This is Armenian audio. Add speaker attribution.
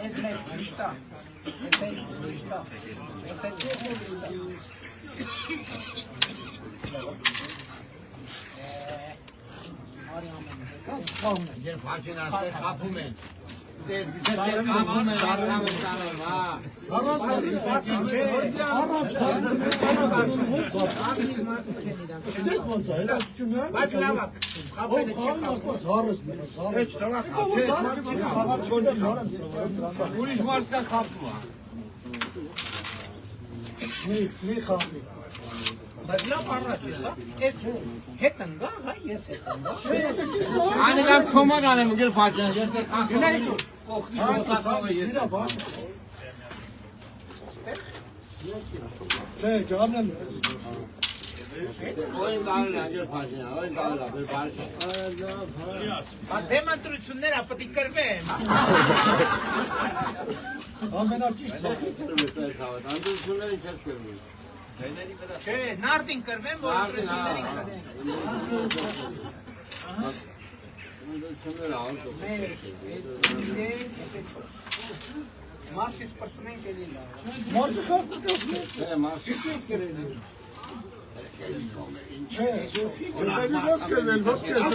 Speaker 1: Ez ne işte. Mesela işte. Mesela
Speaker 2: Kas kalmıyor.
Speaker 3: Gel parçalar kapımın. Bize kapımın darlamın ha. Ուրիշ մարդկա խապում է։
Speaker 2: Մի խաղի։
Speaker 1: Բայց լավ առաջ է, հա։ Էս հետ ընկա, հա, ես հետ ընկա։
Speaker 3: Անիկամ կոմոդ անեմ գել փաճան, ես դեռ ախնայի կողքի ոտակով ես։
Speaker 2: Չէ, ջանեմ։
Speaker 3: Օին գալն աջեր փաճան, օին գալը, բարշա։
Speaker 1: Դեմոնստրացիաները պետք է կրվեն։
Speaker 2: Ամենաճիշտ է։
Speaker 3: Անդրությունները ինչ ես կրվում։
Speaker 1: Չէ, նարդին կրվեն, որ ընտրություններին կդեն։
Speaker 3: Անդրությունները ալտո։
Speaker 1: Մարսից պրծնենք էլի լավ։
Speaker 2: Մարզը կապ չկասնի։
Speaker 3: Չէ, մարդիկ կերել։
Speaker 2: Չէ, ոսկերվել, ոսկերվել։